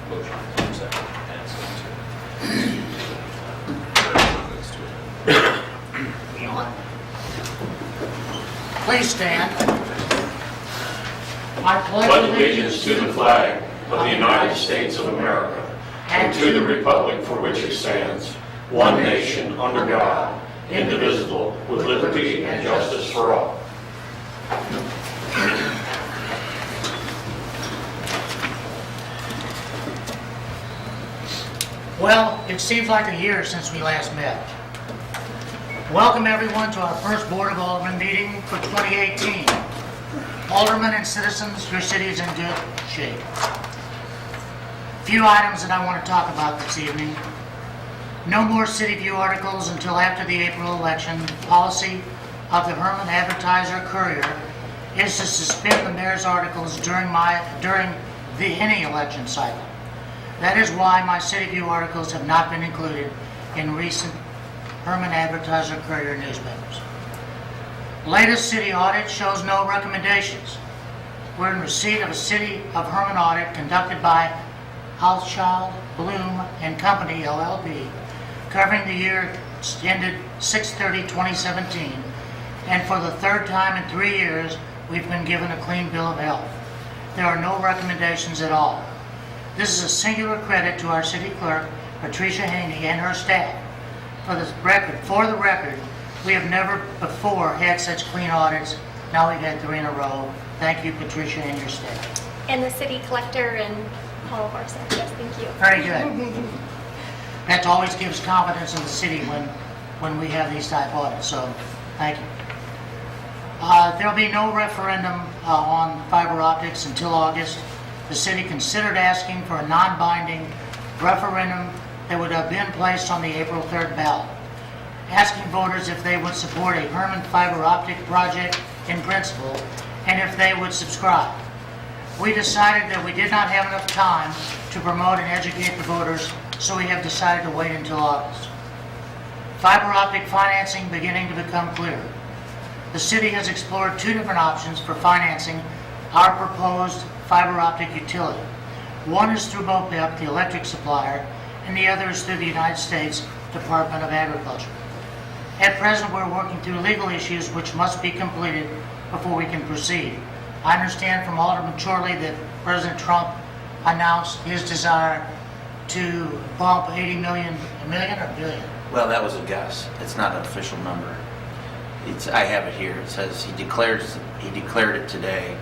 Motion. Second. And Please stand. I Pledge allegiance to the flag of the United States of America and to the republic for which it stands, one nation under God, indivisible, with liberty and justice for all. Well, it seems like a year since we last met. Welcome everyone to our first Board of Aldermen meeting for 2018. Aldermen and citizens, your city is in good shape. Few items that I want to talk about this evening. No more City View articles until after the April election. Policy of the Hermann Advertiser Courier is to suspend the mayor's articles during any election cycle. That is why my City View articles have not been included in recent Hermann Advertiser Courier newspapers. Latest city audit shows no recommendations. We're in receipt of a City of Hermann audit conducted by Hochschild, Bloom and Company, LLP, covering the year ended 6/30/2017, and for the third time in 3 years, we've been given a clean bill of health. There are no recommendations at all. This is a singular credit to our city clerk, Patricia Haney, and her staff. For the record, we have never before had such clean audits. Now we've had 3 in a row. Thank you, Patricia, and your staff. And the city collector and all of our staff, yes, thank you. Very good. That always gives confidence in the city when we have these type audits, so thank you. There'll be no referendum on fiber optics until August. The city considered asking for a non-binding referendum that would have been placed on the April 3rd ballot, asking voters if they would support a Hermann fiber optic project in principle and if they would subscribe. We decided that we did not have enough time to promote and educate the voters, so we have decided to wait until August. Fiber optic financing beginning to become clear. The city has explored 2 different options for financing our proposed fiber optic utility. One is through MOPEP, the electric supplier, and the other is through the United States Department of Agriculture. At present, we're working through legal issues which must be completed before we can proceed. I understand from Alderman Chorley that President Trump announced his desire to bump 80 million, a million or billion? Well, that was a guess. It's not an official number. I have it here. It says he declared it today.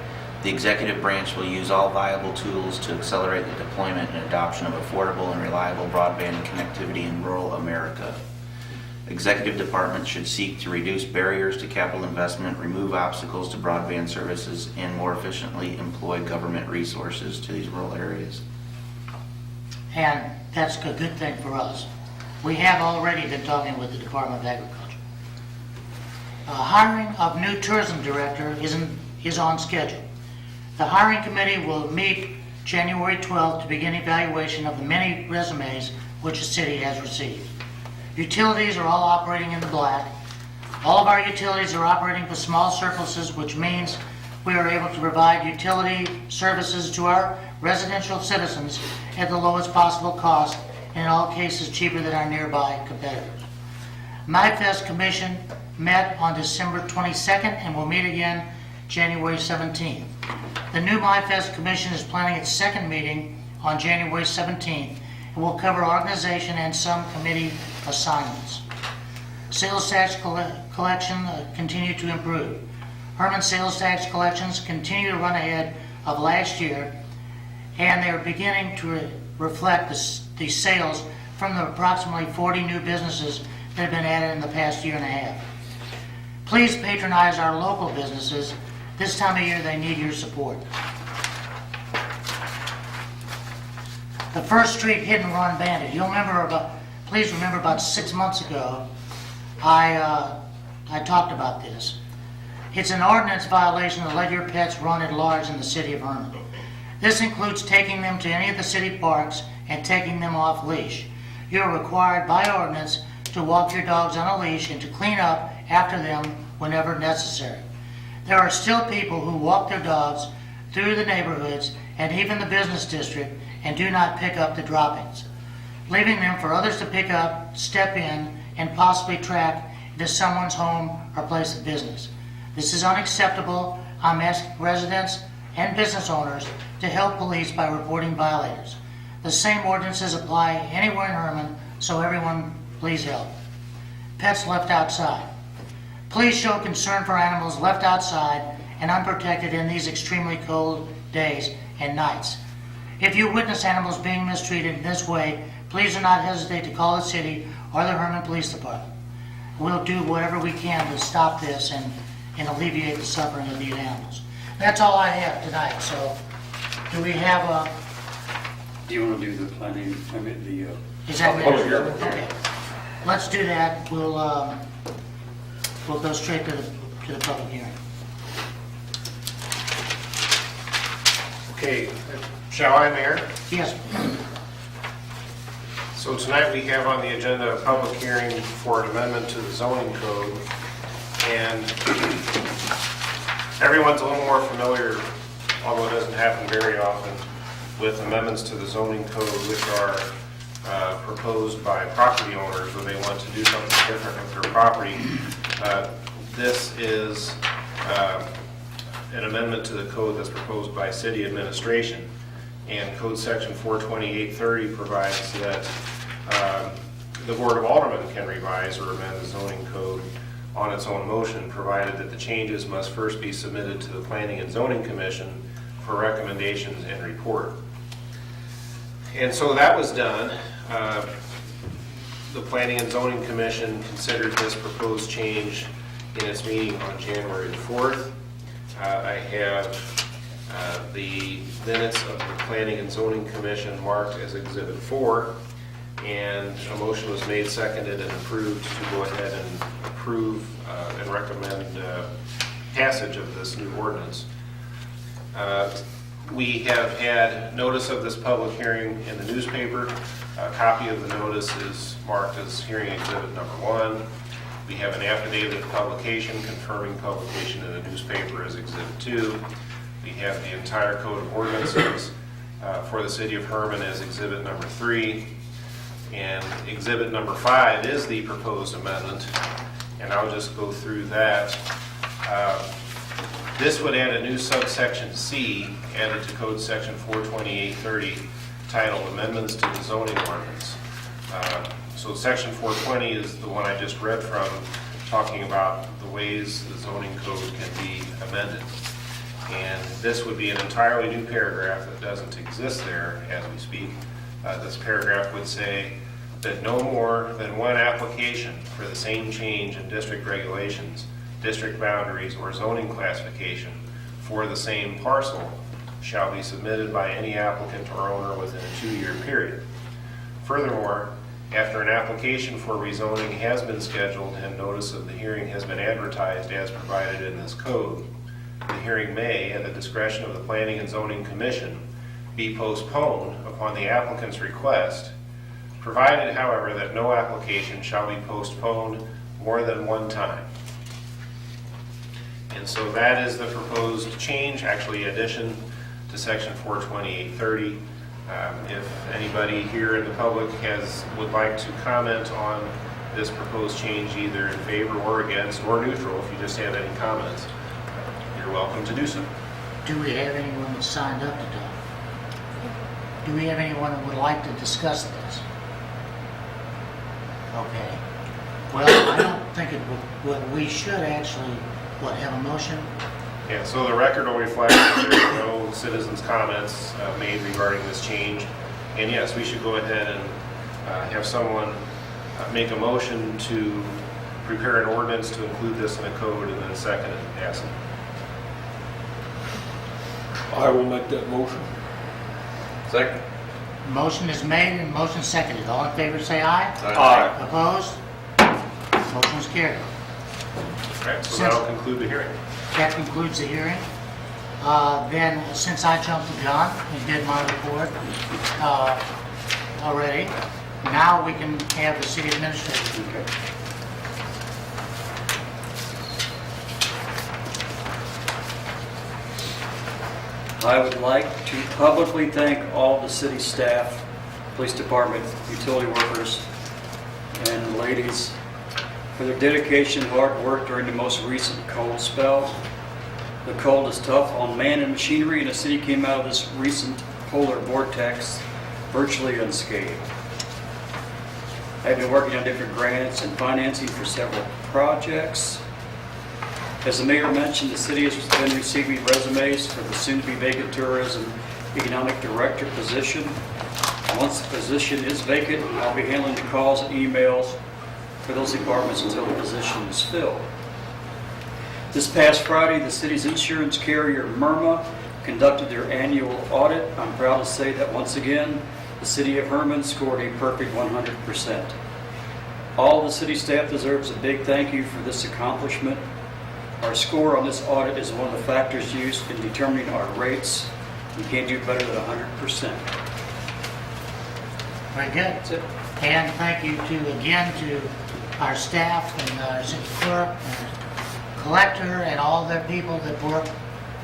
The executive branch will use all viable tools to accelerate the deployment and adoption of affordable and reliable broadband connectivity in rural America. Executive departments should seek to reduce barriers to capital investment, remove obstacles to broadband services, and more efficiently employ government resources to these rural areas. And that's a good thing for us. We have already been talking with the Department of Agriculture. Hiring of new tourism director is on schedule. The hiring committee will meet January 12th to begin evaluation of the many resumes which the city has received. Utilities are all operating in the black. All of our utilities are operating with small surpluses, which means we are able to provide utility services to our residential citizens at the lowest possible cost, and in all cases cheaper than our nearby competitors. MyFest Commission met on December 22nd and will meet again January 17th. The new MyFest Commission is planning its second meeting on January 17th and will cover organization and some committee assignments. Sales tax collection continue to improve. Hermann sales tax collections continue to run ahead of last year, and they are beginning to reflect the sales from the approximately 40 new businesses that have been added in the past year and a half. Please patronize our local businesses. This time of year, they need your support. The First Street Hit and Run Bandit. Please remember about 6 months ago, I talked about this. It's an ordinance violation to let your pets run at large in the city of Hermann. This includes taking them to any of the city parks and taking them off leash. You are required by ordinance to walk your dogs on a leash and to clean up after them whenever necessary. There are still people who walk their dogs through the neighborhoods and even the business district and do not pick up the droppings, leaving them for others to pick up, step in, and possibly track into someone's home or place of business. This is unacceptable. I'm asking residents and business owners to help police by reporting violators. The same ordinances apply anywhere in Hermann, so everyone please help. Pets left outside. Please show concern for animals left outside and unprotected in these extremely cold days and nights. If you witness animals being mistreated in this way, please do not hesitate to call the city or the Hermann Police Department. We'll do whatever we can to stop this and alleviate the suffering of these animals. That's all I have tonight, so do we have a... Do you want to do the planning, Is that Public hearing. Okay. Let's do that. We'll go straight to the public hearing. Okay, shall I, Mayor? Yes, So tonight we have on the agenda a public hearing for an amendment to the zoning code. And everyone's a little more familiar, although it doesn't happen very often, with amendments to the zoning code which are proposed by property owners when they want to do something different with their property. This is an amendment to the code that's proposed by city administration. And code section 42830 provides that the Board of Aldermen can revise or amend the zoning code on its own motion, provided that the changes must first be submitted to the Planning and Zoning Commission for recommendations and report. And so that was done. The Planning and Zoning Commission considered this proposed change in its meeting on January the 4th. I have the minutes of the Planning and Zoning Commission marked as Exhibit 4, and a motion was made, seconded, and approved to go ahead and approve and recommend passage of this new ordinance. We have had notice of this public hearing in the newspaper. A copy of the notice is marked as hearing exhibit number 1. We have an affidavit of publication confirming publication in the newspaper as exhibit 2. We have the entire code of ordinances for the city of Hermann as exhibit number 3. And exhibit number 5 is the proposed amendment, and I'll just go through that. This would add a new subsection C added to code section 42830 titled Amendments to the Zoning Ordinance. So section 420 is the one I just read from, talking about the ways the zoning code can be amended. And this would be an entirely new paragraph that doesn't exist there as we speak. This paragraph would say that no more than one application for the same change in district regulations, district boundaries, or zoning classification for the same parcel shall be submitted by any applicant or owner within a 2-year period. Furthermore, after an application for rezoning has been scheduled and notice of the hearing has been advertised as provided in this code, the hearing may, at the discretion of the Planning and Zoning Commission, be postponed upon the applicant's request, provided, however, that no application shall be postponed more than one time. And so that is the proposed change, actually addition to section 42830. If anybody here in the public would like to comment on this proposed change, either in favor or against, or neutral, if you just have any comments, you're welcome to do so. do we have anyone that signed up to talk? Do we have anyone that would like to discuss this? Okay. Well, I don't think it would, well, we should actually, have a motion? Yeah, so the record will reflect that there are no citizens' comments made regarding this change. And yes, we should go ahead and have someone make a motion to prepare an ordinance to include this in a code, and then second it and pass it. I will make that motion. Second. Motion is made and motion seconded. All in favor say aye. Aye. Opposed? Motion is carried. Okay, so that'll conclude the hearing. That concludes the hearing. Then, since I jumped the gun and did my report already, now we can have the city administrator. I would like to publicly thank all the city staff, police department, utility workers, and ladies for their dedication and hard work during the most recent cold spell. The cold is tough on man and machinery, and the city came out of this recent polar vortex virtually unscathed. I've been working on different grants and financing for several projects. As the mayor mentioned, the city has been receiving resumes for the soon-to-be vacant tourism economic director position. Once the position is vacant, I'll be handling the calls and emails for those departments until the position is filled. This past Friday, the city's insurance carrier, Hermann, conducted their annual audit. I'm proud to say that once again, the city of Hermann scored a perfect 100%. All the city staff deserves a big thank you for this accomplishment. Our score on this audit is one of the factors used in determining our rates. We can't do better than 100%. Very good. That's it. And thank you to our staff and our city clerk and collector and all the people that work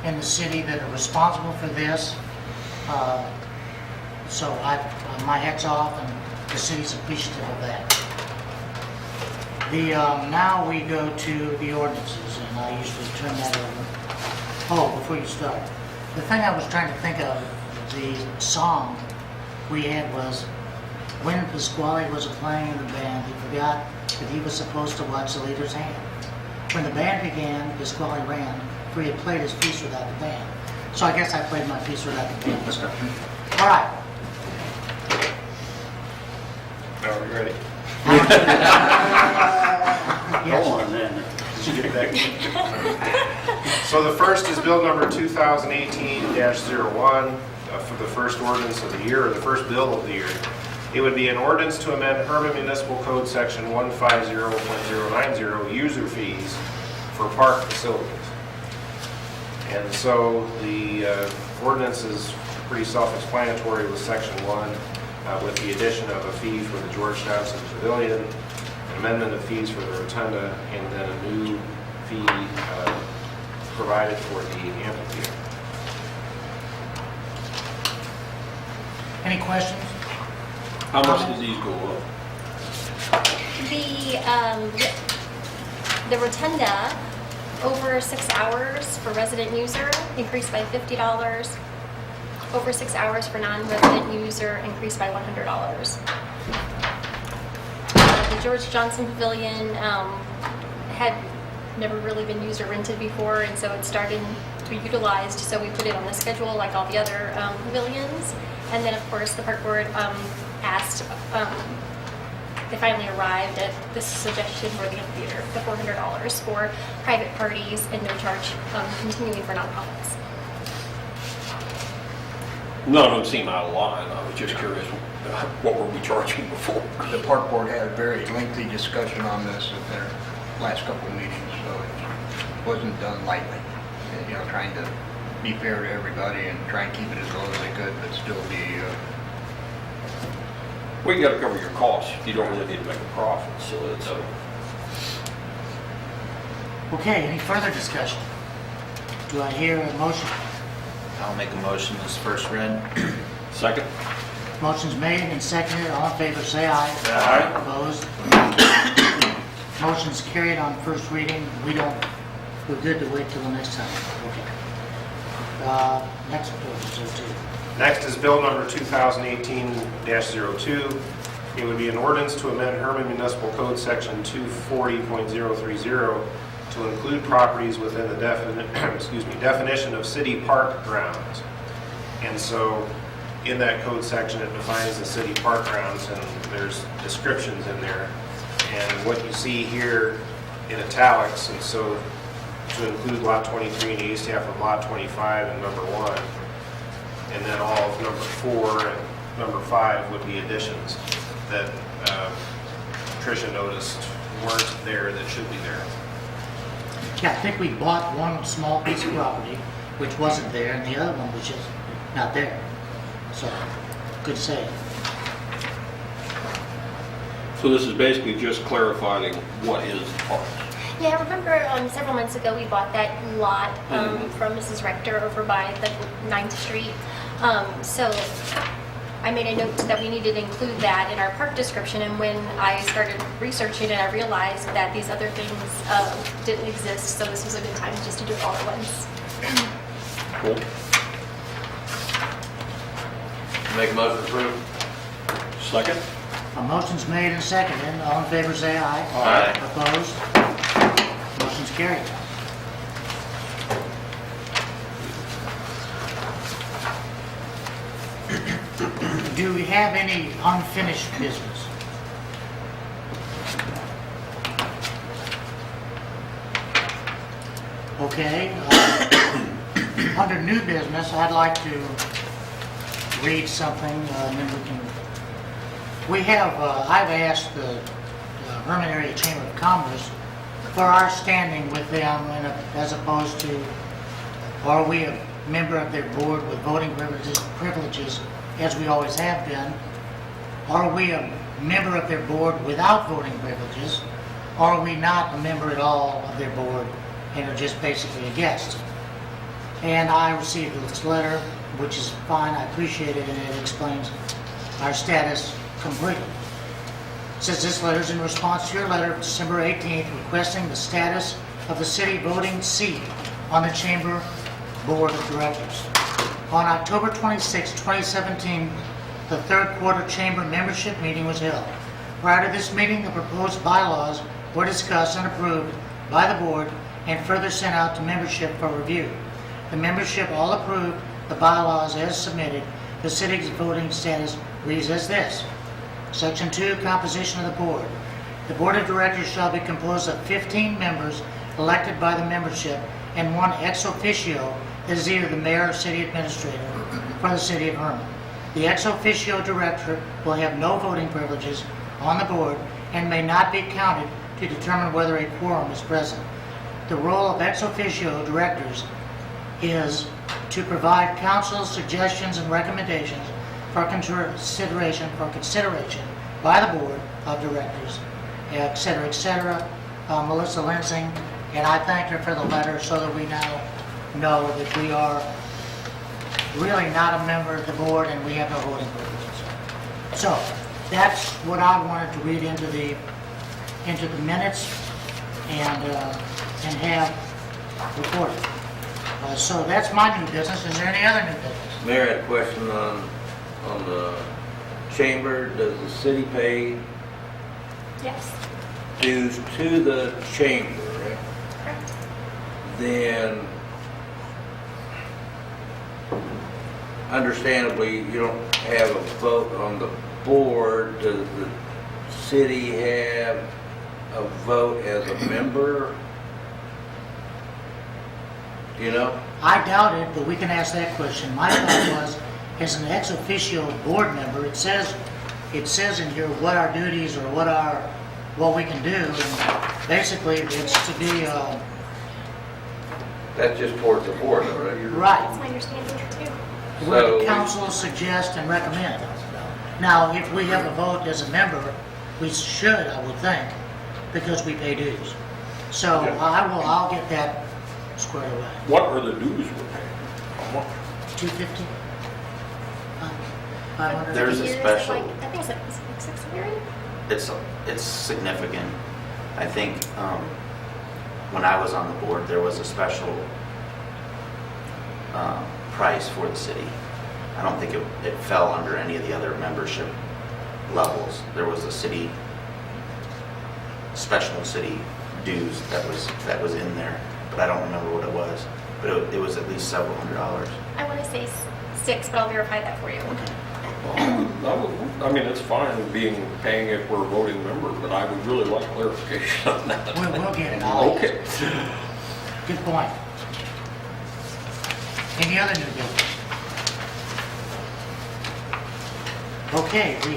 in the city that are responsible for this. So my hat's off, and the city's appreciative of that. Now we go to the ordinances, and I usually turn that over. Oh, before you start, the thing I was trying to think of, the song we had was when Pasquale was playing in the band, he forgot that he was supposed to watch the leader's hand. When the band began, Pasquale ran, for he had played his piece without the band. So I guess I played my piece without the band. So. All right. Are we ready? Yes. Go on then. So the first is bill number 2018-01 for the first ordinance of the year, or the first bill of the year. It would be an ordinance to amend Hermann Municipal Code Section 150.090, user fees for park facilities. And so the ordinance is pretty self-explanatory with Section 1, with the addition of a fee for the George Johnson Pavilion, an amendment of fees for the rotunda, and then a new fee provided for the amphitheater. Any questions? How much do these go up? The rotunda, over 6 hours for resident user, increased by $50. Over 6 hours for non-resident user, increased by $100. The George Johnson Pavilion had never really been used or rented before, and so it's starting to be utilized, so we put it on the schedule like all the other pavilions. And then, of course, the park board asked, they finally arrived at this suggestion for the amphitheater, the $400 for private parties and no charge continuing for nonprofits. None of them seem out of line. I was just curious, what were we charging before? The park board had a very lengthy discussion on this at their last couple of meetings, so it wasn't done lightly. And, you know, trying to be fair to everybody and try and keep it as low as they could, but still be, Well, you gotta cover your costs. You don't really need to make a profit, so it's, Okay, any further discussion? Do I hear a motion? I'll make a motion as first read. second? Motion's made and seconded. All in favor, say aye. Aye. Opposed? Motion's carried on first reading. We're good to wait till the next time. Okay. Next ordinance, 02. Next is bill number 2018-02. It would be an ordinance to amend Hermann Municipal Code Section 240.030 to include properties within the definition of city park grounds. And so in that code section, it defines the city park grounds, and there's descriptions in there. And what you see here in italics, and so to include lot 23 and the east half of lot 25 and number 1, and then all of number 4 and number 5 would be additions that Tricia noticed weren't there that should be there. Yeah, I think we bought one small piece of property, which wasn't there, and the other one was just not there. So, good save. So this is basically just clarifying what is parks. Yeah, I remember several months ago we bought that lot from Mrs. Rector over by the 9th Street. So I made a note that we needed to include that in our park description, and when I started researching it, I realized that these other things didn't exist, so this was a good time just to do it all at once. Cool. Make a motion to approve. Second? A motion's made and seconded. All in favor, say aye. Aye. Opposed? Motion's carried. Do we have any unfinished business? Okay. Under new business, I'd like to read something, and then we can... I've asked the Hermann Area Chamber of Commerce for our standing with them as opposed to, are we a member of their board with voting privileges as we always have been? Are we a member of their board without voting privileges? Or are we not a member at all of their board and are just basically a guest? And I received this letter, which is fine, I appreciate it, and it explains our status completely. It says this letter is in response to your letter of December 18th requesting the status of the city voting seat on the Chamber Board of Directors. On October 26, 2017, the third quarter Chamber membership meeting was held. Prior to this meeting, the proposed bylaws were discussed and approved by the board and further sent out to membership for review. The membership all approved the bylaws as submitted. The city's voting status reads as this. Section 2, composition of the board. The board of directors shall be composed of 15 members elected by the membership and one ex officio that is either the mayor or city administrator for the city of Hermann. The ex officio director will have no voting privileges on the board and may not be counted to determine whether a quorum is present. The role of ex officio directors is to provide counsel, suggestions, and recommendations for consideration by the board of directors, et cetera, Melissa Lansing, and I thanked her for the letter so that we now know that we are really not a member of the board and we have no voting privileges. So that's what I wanted to read into the minutes and have recorded. So that's my new business. Is there any other new business? Mayor, I had a question on the chamber. Does the city pay Yes. dues to the chamber? Correct. Then, understandably, you don't have a vote on the board. Does the city have a vote as a member? Do you know? I doubt it, but we can ask that question. My thought was, as an ex officio board member, it says in here what our duties or what we can do, and basically it's to be That's just towards the board, though, right? right. That's my understanding too. Where So- the council suggest and recommend. Now, if we have a vote as a member, we should, I would think, because we pay dues. So I'll get that squared away. What are the dues we're paying? 250? 500? There's a Years, special- like, I think it's like 600. It's significant. I think when I was on the board, there was a special price for the city. I don't think it fell under any of the other membership levels. There was a special city dues that was in there, but I don't remember what it was. But it was at least several $100s. I want to say 6, but I'll verify that for you. I mean, it's fine paying if we're a voting member, but I would really like clarification on that. We'll get it. I'll ask. Okay. Good point. Any other new business? Okay, we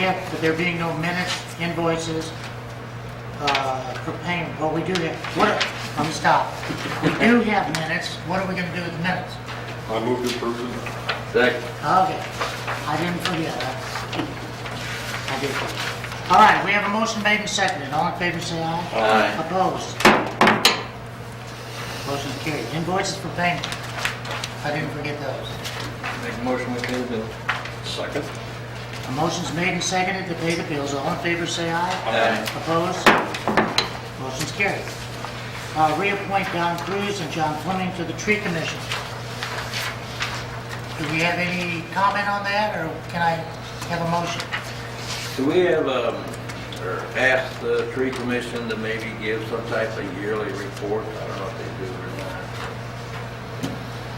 have, there being no minutes, invoices, for payment. Well, we do have, let me stop. We do have minutes. What are we going to do with the minutes? I move to approve them. Second. Okay, I didn't forget. I did forget. All right, we have a motion made and seconded. All in favor, say aye. Aye. Opposed? Motion's carried. Invoices for payment. I didn't forget those. Make a motion we pay the bill. Second. A motion's made and seconded to pay the bills. All in favor, say aye. Aye. Opposed? Motion's carried. Reappoint Don Cruz and John Fleming to the Tree Commission. Do we have any comment on that, or can I have a motion? Do we have, or ask the tree commission to maybe give some type of yearly report? I don't know if they do or not.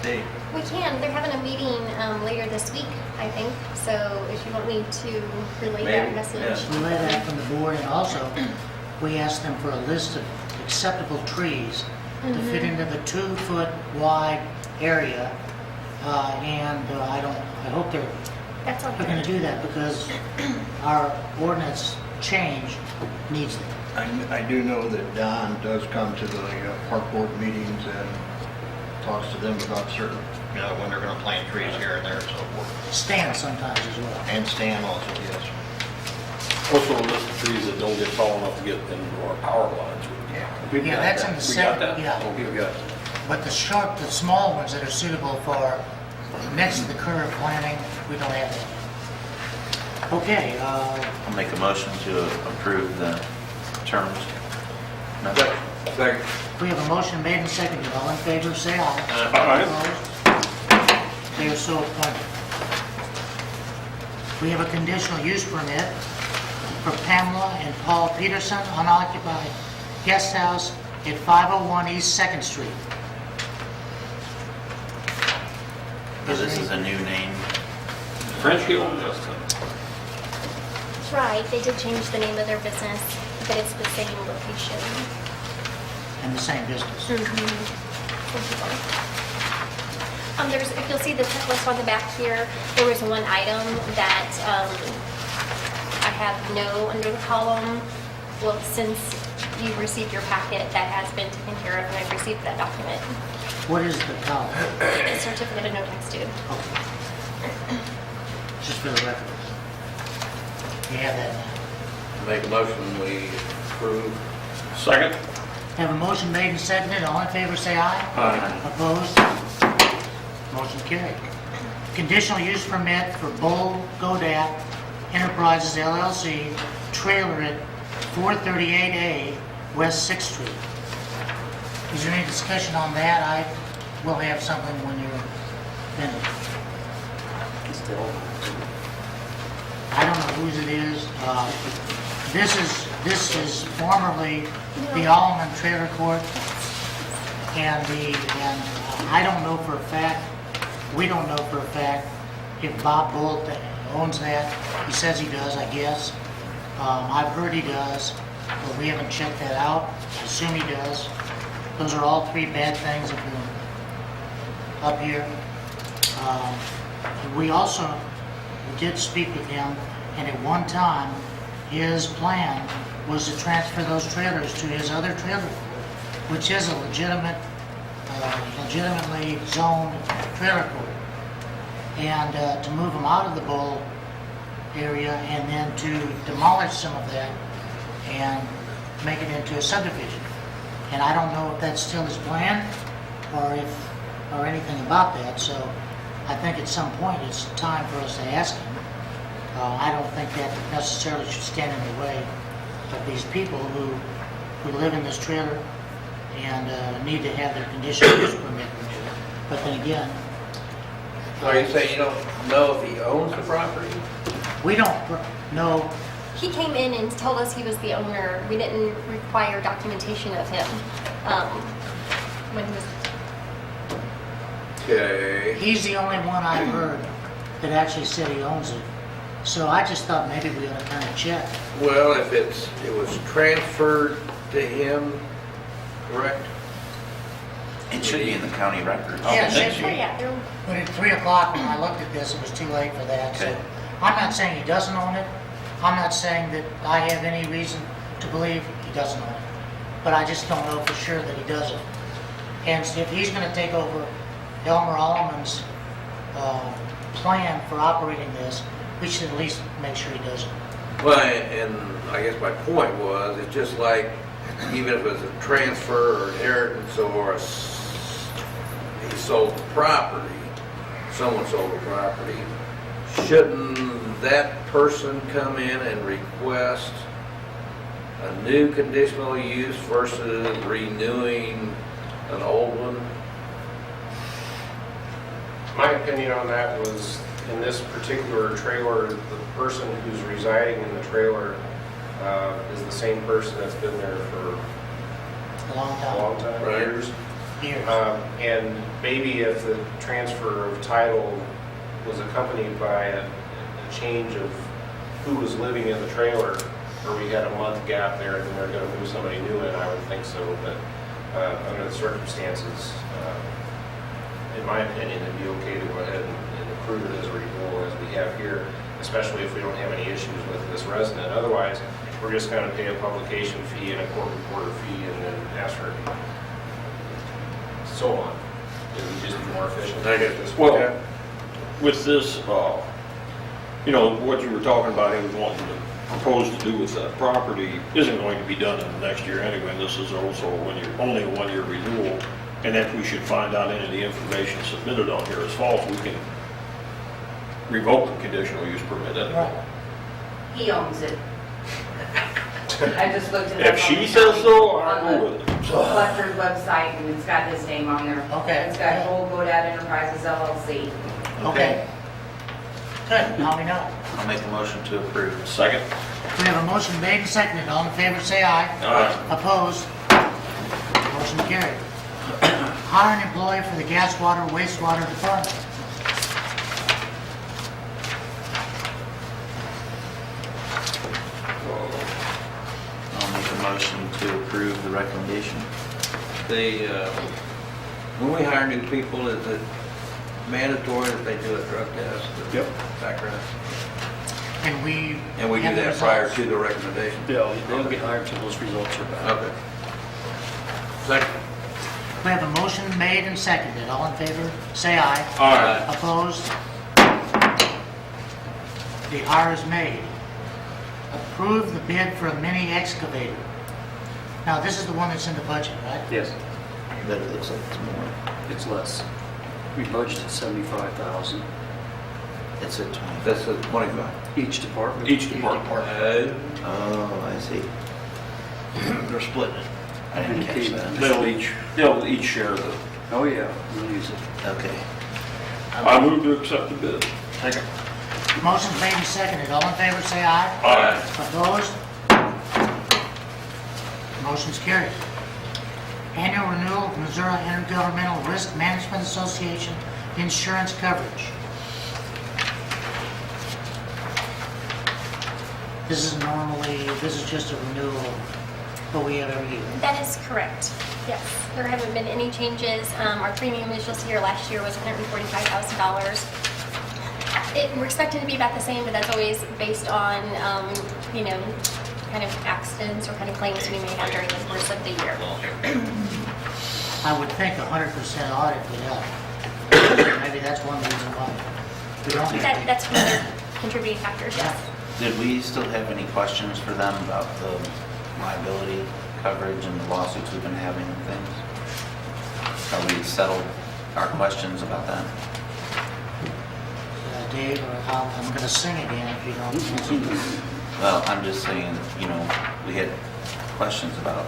Dave? We can, they're having a meeting later this week, I think, so if you want me to relay that Maybe, message. yeah. Relay that from the board, and also, we asked them for a list of acceptable trees to fit into the 2-foot wide area, and I hope they're That's all going to good. do that, because our ordinance change needs them. I do know that Don does come to the park board meetings and talks to them about certain, when they're gonna plant trees here and there and so forth. Stan sometimes as well. And Stan also, yes. Also a list of trees that don't get tall enough to get into our power lines. Yeah. We've Yeah, got that's that. in the We got second- that? yeah. Okay, we got it. But the small ones that are suitable for next to the curb planting, we don't have that. Okay, I'll make a motion to approve the terms. No. Second. we have a motion made and seconded. All in favor, say aye. Aye. Opposed? They are so appointed. We have a conditional use permit for Pamela and Paul Peterson, unoccupied guest house at 501 East 2nd Street. This is a new name. French Hill, Justin. That's right, they did change the name of their business, but it's the same location. And the same business. If you'll see the checklist on the back here, there was one item that I have no under the column. Well, since you received your packet, that has been taken care of, and I've received that document. What is the column? A certificate of no tax due. Just for the record. You have that now. Make a motion we approve. Second. Have a motion made and seconded. All in favor, say aye. Aye. Opposed? Motion carried. Conditional use permit for Bull Godat Enterprises LLC, trailer at 438A West 6th Street. Is there any discussion on that? I will have something when you're finished. I don't know whose it is. This is formerly the Aldermen trailer court, and I don't know for a fact, we don't know for a fact if Bob Bolt owns that. He says he does, I guess. I've heard he does, but we haven't checked that out. I assume he does. Those are all three bad things that are up here. We did speak with him, and at one time, his plan was to transfer those trailers to his other trailer court, which is a legitimately zoned trailer court, and to move them out of the Bull area and then to demolish some of that and make it into a subdivision. And I don't know if that's still his plan or anything about that, so I think at some point it's time for us to ask him. I don't think that necessarily should stand in the way of these people who live in this trailer and need to have their conditional use permit renewed. But then again, Are you saying you don't know if he owns the property? we don't know. He came in and told us he was the owner. We didn't require documentation of him when he was. Okay. He's the only one I've heard that actually said he owns it. So I just thought maybe we ought to kind of check. Well, if it was transferred to him, correct? It should be in the county records. Yeah, it Thank should you. be. Yeah, they're- But at 3 o'clock when I looked at this, it was too late for that. So Okay. I'm not saying he doesn't own it. I'm not saying that I have any reason to believe he doesn't own it. But I just don't know for sure that he doesn't. And if he's going to take over Elmer Alderman's plan for operating this, we should at least make sure he does it. Well, and I guess my point was, it's just like, even if it's a transfer or inheritance or a he sold the property, someone sold the property, shouldn't that person come in and request a new conditional use versus renewing an old one? My opinion on that was, in this particular trailer, the person who's residing in the trailer is the same person that's been there for A long a time, long time, Right. years. years. And maybe if the transfer of title was accompanied by a change of who was living in the trailer, or we had a month gap there, then they're gonna move somebody new in, I would think so, but under the circumstances, in my opinion, it'd be okay to go ahead and approve it as a renewal as we have here, especially if we don't have any issues with this resident. Otherwise, we're just gonna pay a publication fee and a court reporter fee and then ask for so on. It would just be more efficient. I get this. Well, with this, you know, what you were talking about, he was wanting to propose to do with that property isn't going to be done in the next year anyway. This is also only a one-year renewal. And if we should find out any of the information submitted on here is false, we can revoke the conditional use permit anyway. He owns it. I just looked it up. If she says so, I'll go with it. Collector's website, and it's got his name on there. Okay. It's got Old Godad Enterprises LLC. Okay. Good, now we know. I'll make a motion to approve. Second. We have a motion made and seconded. All in favor, say aye. Aye. Opposed? Motion carried. Hire an employee for the gas, water, wastewater department. I'll make a motion to approve the recommendation. When we hire new people, is it mandatory that they do a drug test? or Yep. Background? And we And we do have the that prior results. to the recommendation? They'll get hired till those results are back. Okay. Second. We have a motion made and seconded. All in favor, say aye. Aye. Opposed? The hire is made. Approve the bid for a mini excavator. Now, this is the one that's in the budget, right? Yes, But it looks like it's more. it's less. We budgeted 75,000 It's at 20. That's the 25. each department. Each department. Oh, I see. They're splitting it. I didn't catch that. They'll each share the, Oh, yeah, we'll use it. Okay. I move to accept the bid. Second. Motion's made and seconded. All in favor, say aye. Aye. Opposed? Motion's carried. Annual renewal of Missouri Intergovernmental Risk Management Association insurance coverage. This is just a renewal of what we have every year. That is correct. Yes, there haven't been any changes. Our premium, as you'll see here, last year was $145,000. We're expecting to be about the same, but that's always based on, you know, kind of accidents or kind of claims we may have during the course of the year. I would think 100% audit would help. Maybe that's one reason why we don't have That's one of their contributing factors, yes. Did we still have any questions for them about the liability coverage and the lawsuits we've been having and things? Have we settled our questions about that? Dave, or how, I'm gonna sing again if you don't. Well, I'm just saying, you know, we had questions about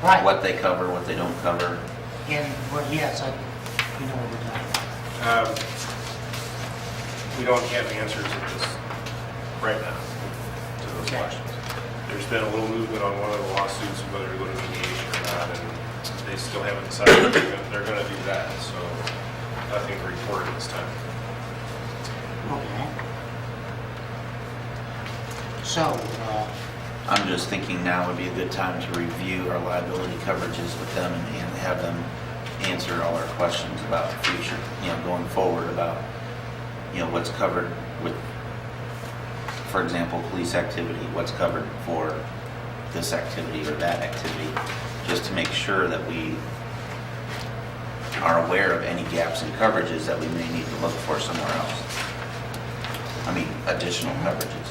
Right. what they cover, what they don't cover. And, well, yes, you know what we're talking about. We don't have answers at this, right now, to those Okay. questions. There's been a little movement on one of the lawsuits, whether to go to mediation or not, and they still haven't decided if they're gonna do that, so nothing to report at this time. Okay. So, I'm just thinking now would be a good time to review our liability coverages with them and have them answer all our questions about the future, you know, going forward about, you know, what's covered with, for example, police activity, what's covered for this activity or that activity, just to make sure that we are aware of any gaps in coverages that we may need to look for somewhere else. I mean, additional coverages.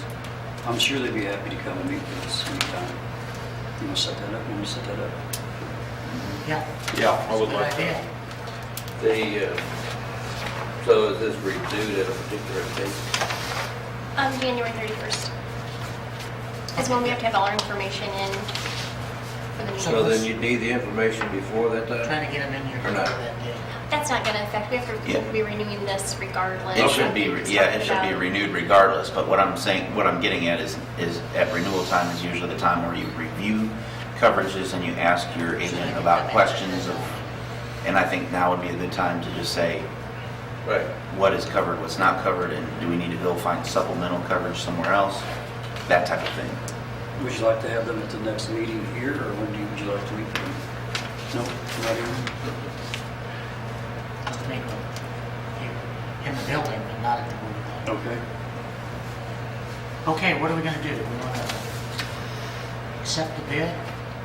I'm sure they'd be happy to come and meet with us anytime. You want to set that up? You want to set that up? yeah. Yeah, I would Good like idea. that. So is this renewed at a particular date? January 31st is when we have to have all our information in for the So meeting. then you need the information before that time? Trying to get them in here Or for not? that day. That's not going to affect, we have to Yeah. be renewing this regardless. It should be, yeah, it Talked should be about. renewed regardless, but what I'm saying, what I'm getting at is at renewal time is usually the time where you review coverages and you ask your agent about questions of, and I think now would be a good time to just say Right. what is covered, what's not covered, and do we need to go find supplemental coverage somewhere else? That type of thing. Would you like to have them at the next meeting here, or would you like to meet them? No, not even? Just make them in the building, but not at the movie. Okay. Okay, what are we gonna do? We wanna accept the bid?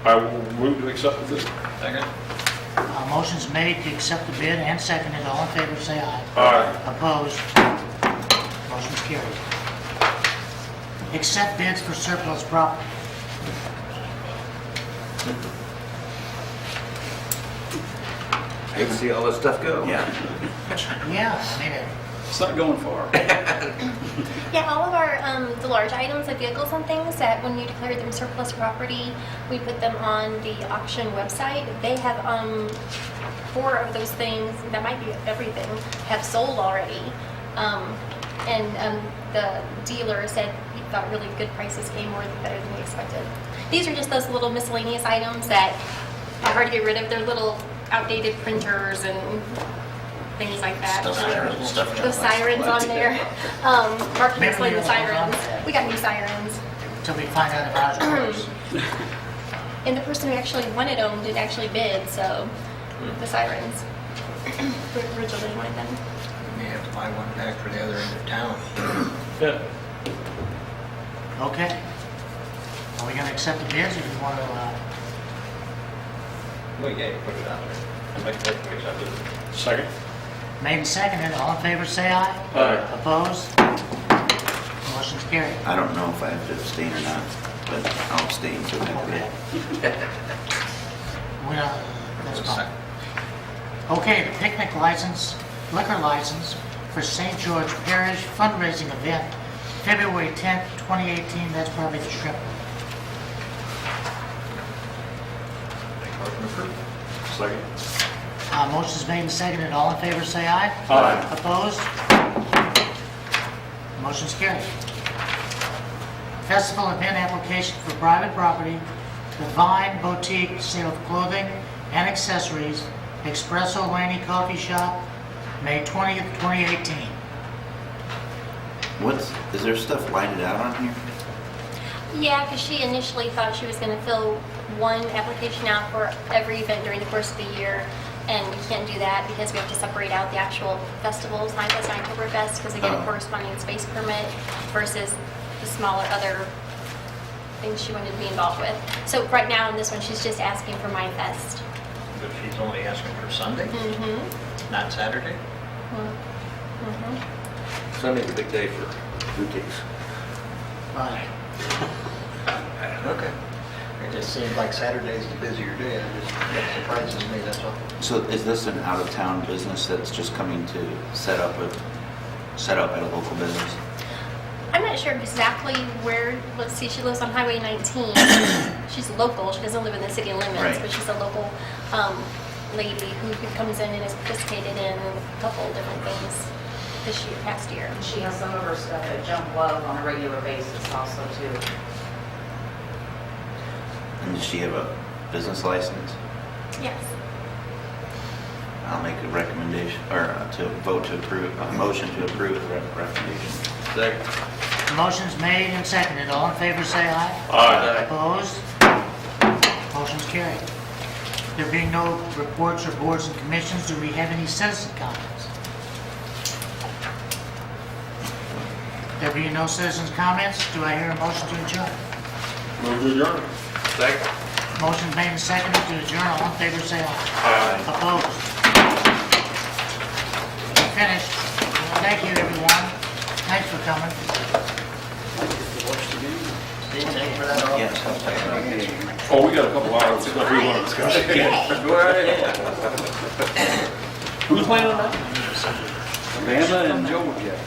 I will move to accept the bid. Motion's made to accept the bid and seconded. All in favor, say aye. Aye. Opposed? Motion's carried. Accept bids for surplus property. Hate to see all this stuff go. Yeah. Yeah, I mean, It's not going far. Yeah, all of our, the large items, like vehicles and things, that when you declare them surplus property, we put them on the auction website. They have, 4 of those things, that might be everything, have sold already. The dealer said he thought really good prices came more better than we expected. These are just those little miscellaneous items that are hard to get rid of. They're little outdated printers and things like that. Stuff. Those sirens on there. Mark can Maybe explain the you'll hold on sirens. to that. We got new sirens. until we find out if ours works. And the person who actually wanted them didn't actually bid, so the sirens. We originally wanted them. We may have to buy one back for the other end of town. Okay. Are we gonna accept the bids, or do you want to, Well, yeah, you put it out there. I make that we accept it. Second? made and seconded, all in favor, say aye. Aye. Opposed? Motion's carried. I don't know if I have to abstain or not, but I'll abstain to that Okay. bid. Well, that's fine. Okay, the picnic license, liquor license for St. George Parish fundraising event, February 10th, 2018, that's probably the shrimp. Motion approved. Second. Motion's made and seconded, all in favor, say aye. Aye. Opposed? Motion's carried. Festival event application for private property, the Vine Boutique, sale of clothing and accessories, Espresso Laney Coffee Shop, May 20th, 2018. Is there stuff lighted out on here? Yeah, because she initially thought she was going to fill one application out for every event during the course of the year, and we can't do that because we have to separate out the actual festivals, Nightless and Oktoberfest, because they get a corresponding space permit versus the smaller other things she wanted to be involved with. So right now in this one, she's just asking for My Fest. But she's only asking for Sunday, Mm-hmm. not Saturday? Mm-hmm. Sunday's a big day for boutiques. Right. Okay. It just seems like Saturday's the busier day, that surprises me, that's all. So is this an out-of-town business that's just coming to set up at a local business? I'm not sure exactly where, let's see, she lives on Highway 19. She's local, she doesn't live in the city limits, Right. but she's a local lady who comes in and has participated in a couple different things this year, past year. And she has some of her stuff at Jump Love on a regular basis also too. And does she have a business license? Yes. I'll make a recommendation, or to vote to approve, a motion to approve the recommendation. Second. Motion's made and seconded, all in favor, say aye. Aye. Opposed? Motion's carried. There being no reports or boards and commissions, do we have any citizen comments? There being no citizens' comments, do I hear a motion to adjourn? Move to adjourn. Second. Motion made and seconded to adjourn, all in favor, say aye. Aye. Opposed? Finished. Thank you, everyone. Thanks for coming. Steve, thank you for that. Yes. Oh, we got a couple hours if we want to discuss it. Go right ahead. Who's playing on that? Alabama and Georgia.